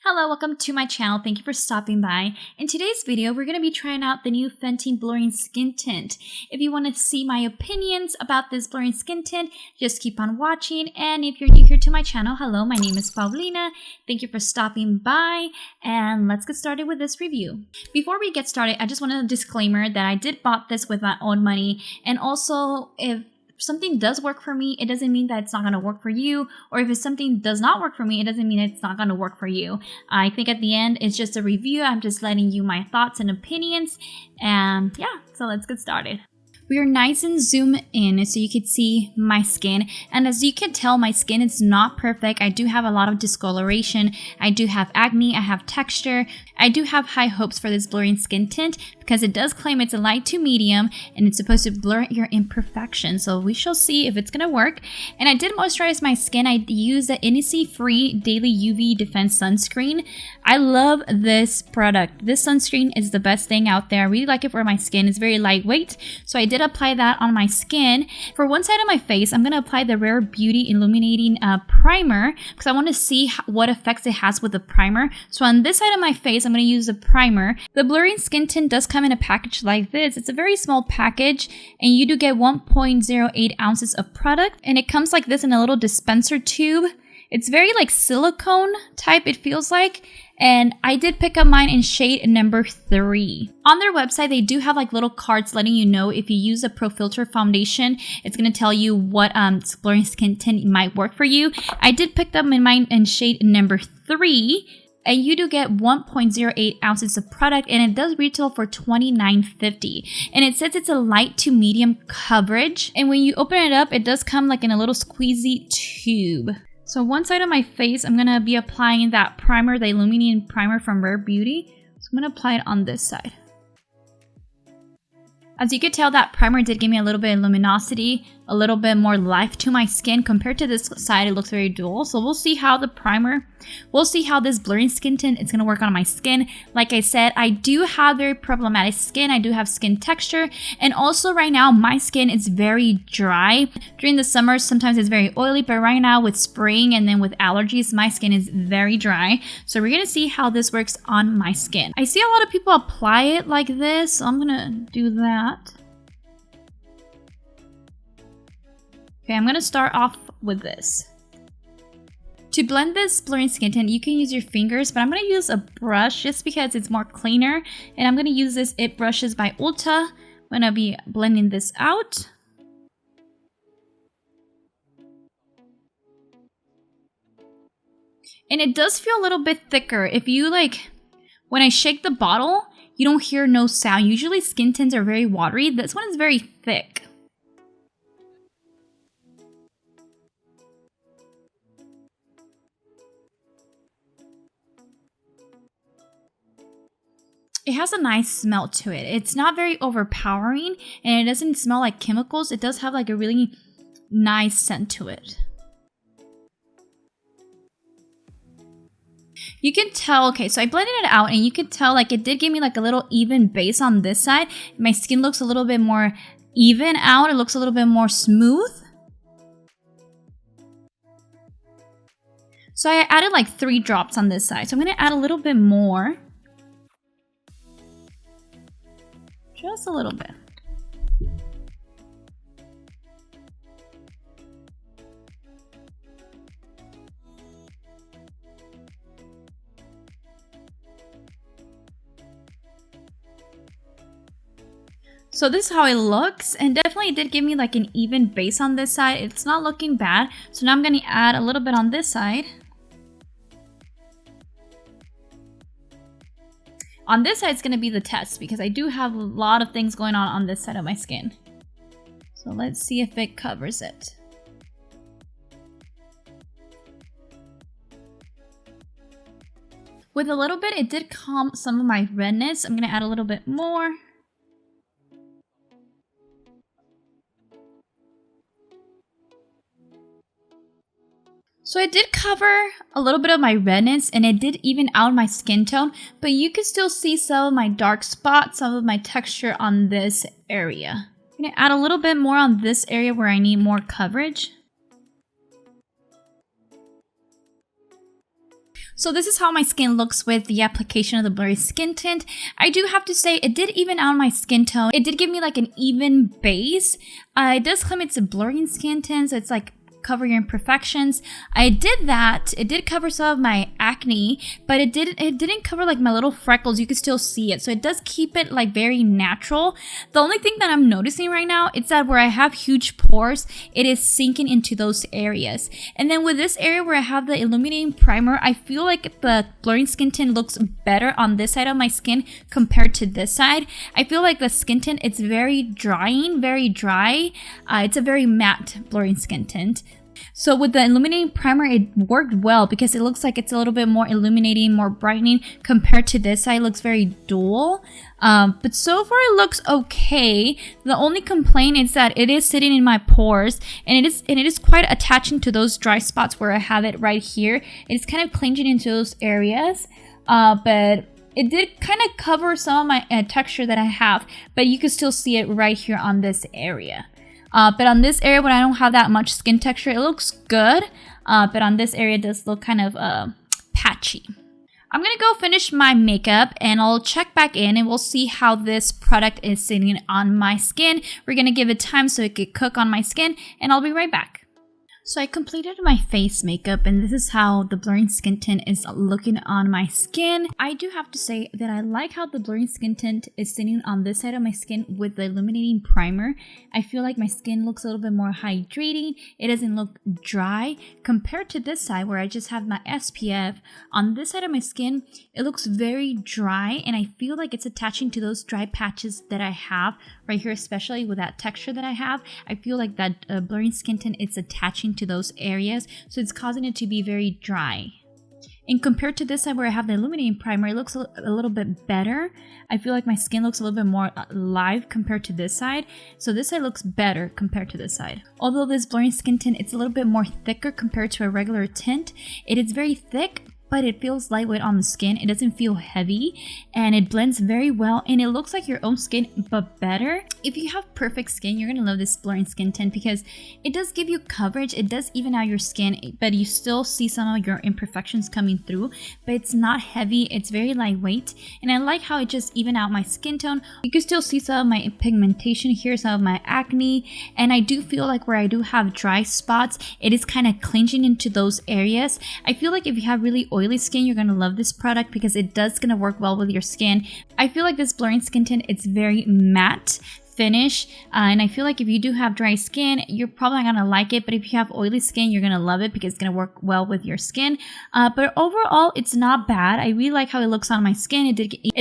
Hello, welcome to my channel. Thank you for stopping by. In today's video, we're going to be trying out the new Fenty Blurring Skin Tint. If you want to see my opinions about this blurring skin tint, just keep on watching. And if you're new here to my channel, hello, my name is Paulina. Thank you for stopping by, and let's get started with this review. Before we get started, I just want a disclaimer that I did bought this with my own money, and also if something does work for me, it doesn't mean that it's not going to work for you. Or if something does not work for me, it doesn't mean it's not going to work for you. I think at the end, it's just a review. I'm just letting you my thoughts and opinions. And yeah, so let's get started. We are nice and zoom in so you can see my skin. And as you can tell, my skin is not perfect. I do have a lot of discoloration. I do have acne. I have texture. I do have high hopes for this blurring skin tint because it does claim it's a light to medium and it's supposed to blur your imperfections. So we shall see if it's going to work. And I did moisturize my skin. I used the Eaze Free Daily UV Defense Sunscreen. I love this product. This sunscreen is the best thing out there. I really like it for my skin. It's very lightweight. So I did apply that on my skin. For one side of my face, I'm going to apply the Rare Beauty Illuminating Primer because I want to see what effects it has with the primer. So on this side of my face, I'm going to use the primer. The blurring skin tint does come in a package like this. It's a very small package and you do get 1.08 ounces of product, and it comes like this in a little dispenser tube. It's very like silicone type, it feels like. And I did pick up mine in shade number 3. On their website, they do have like little cards letting you know if you use a Pro Filter foundation, it's going to tell you what blurring skin tint might work for you. I did pick up mine in shade number 3. And you do get 1.08 ounces of product, and it does retail for $29.50. And it says it's a light to medium coverage. And when you open it up, it does come like in a little squeezy tube. So one side of my face, I'm going to be applying that primer, the illuminating primer from Rare Beauty. So I'm going to apply it on this side. As you could tell, that primer did give me a little bit of luminosity, a little bit more life to my skin. Compared to this side, it looks very dull. So we'll see how this blurring skin tint is going to work on my skin. Like I said, I do have very problematic skin. I do have skin texture. And also right now, my skin is very dry. During the summer, sometimes it's very oily. But right now with spring and then with allergies, my skin is very dry. So we're going to see how this works on my skin. I see a lot of people apply it like this. So I'm going to do that. Okay, I'm going to start off with this. To blend this blurring skin tint, you can use your fingers, but I'm going to use a brush just because it's more cleaner. And I'm going to use this It Brushes by Ulta. I'm going to be blending this out. And it does feel a little bit thicker. If you when I shake the bottle, you don't hear no sound. Usually skin tints are very watery. This one is very thick. It has a nice smell to it. It's not very overpowering and it doesn't smell like chemicals. It does have like a really nice scent to it. You can tell, okay, so I blended it out and you can tell like it did give me like a little even base on this side. My skin looks a little bit more even out. It looks a little bit more smooth. So I added like 3 drops on this side. So I'm going to add a little bit more. Just a little bit. So this is how it looks, and definitely it did give me like an even base on this side. It's not looking bad. So now I'm going to add a little bit on this side. On this side, it's going to be the test because I do have a lot of things going on this side of my skin. So let's see if it covers it. With a little bit, it did calm some of my redness. I'm going to add a little bit more. So it did cover a little bit of my redness and it did even out my skin tone, but you can still see some of my dark spots, some of my texture on this area. I'm going to add a little bit more on this area where I need more coverage. So this is how my skin looks with the application of the blurry skin tint. I do have to say it did even out my skin tone. It did give me like an even base. It does claim it's a blurring skin tint, so it's like cover your imperfections. I did that. It did cover some of my acne, but it didn't cover like my little freckles. You can still see it. So it does keep it like very natural. The only thing that I'm noticing right now is that where I have huge pores, it is sinking into those areas. And then with this area where I have the illuminating primer, I feel like the blurring skin tint looks better on this side of my skin compared to this side. I feel like the skin tint, it's very drying, very dry. It's a very matte blurring skin tint. So with the illuminating primer, it worked well because it looks like it's a little bit more illuminating, more brightening compared to this side. It looks very dual. But so far it looks okay. The only complaint is that it is sitting in my pores, and it is quite attaching to those dry spots where I have it right here. It's kind of clinging into those areas. But it did kind of cover some of my texture that I have, but you can still see it right here on this area. But on this area, when I don't have that much skin texture, it looks good. But on this area, it does look kind of patchy. I'm going to go finish my makeup and I'll check back in and we'll see how this product is sitting on my skin. We're going to give it time so it could cook on my skin, and I'll be right back. So I completed my face makeup, and this is how the blurring skin tint is looking on my skin. I do have to say that I like how the blurring skin tint is sitting on this side of my skin with the illuminating primer. I feel like my skin looks a little bit more hydrating. It doesn't look dry compared to this side where I just have my SPF. On this side of my skin, it looks very dry, and I feel like it's attaching to those dry patches that I have right here, especially with that texture that I have. I feel like that blurring skin tint, it's attaching to those areas, so it's causing it to be very dry. And compared to this side where I have the illuminating primer, it looks a little bit better. I feel like my skin looks a little bit more live compared to this side. So this side looks better compared to this side. Although this blurring skin tint, it's a little bit more thicker compared to a regular tint. It is very thick, but it feels lightweight on the skin. It doesn't feel heavy, and it blends very well, and it looks like your own skin, but better. If you have perfect skin, you're gonna love this blurring skin tint because it does give you coverage. It does even out your skin, but you still see some of your imperfections coming through, but it's not heavy. It's very lightweight, and I like how it just even out my skin tone. You can still see some of my pigmentation here, some of my acne, and I do feel like where I do have dry spots, it is kind of clinging into those areas. I feel like if you have really oily skin, you're gonna love this product because it does gonna work well with your skin. I feel like this blurring skin tint, it's very matte finish, and I feel like if you do have dry skin, you're probably not gonna like it, but if you have oily skin, you're gonna love it because it's gonna work well with your skin. But overall, it's not bad. I really like how it looks on my skin. It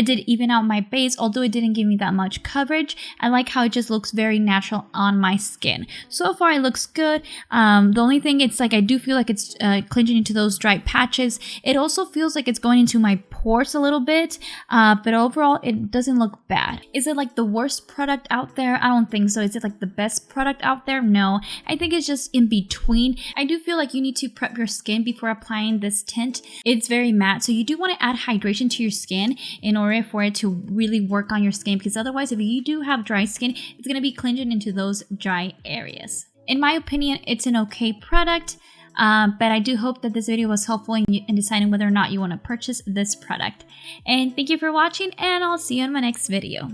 did even out my base, although it didn't give me that much coverage. I like how it just looks very natural on my skin. So far, it looks good. The only thing, it's like I do feel like it's clinging into those dry patches. It also feels like it's going into my pores a little bit, but overall, it doesn't look bad. Is it like the worst product out there? I don't think so. Is it like the best product out there? No. I think it's just in between. I do feel like you need to prep your skin before applying this tint. It's very matte, so you do want to add hydration to your skin in order for it to really work on your skin, because otherwise if you do have dry skin, it's going to be clinging into those dry areas. In my opinion, it's an okay product. But I do hope that this video was helpful in deciding whether or not you want to purchase this product. And thank you for watching, and I'll see you in my next video.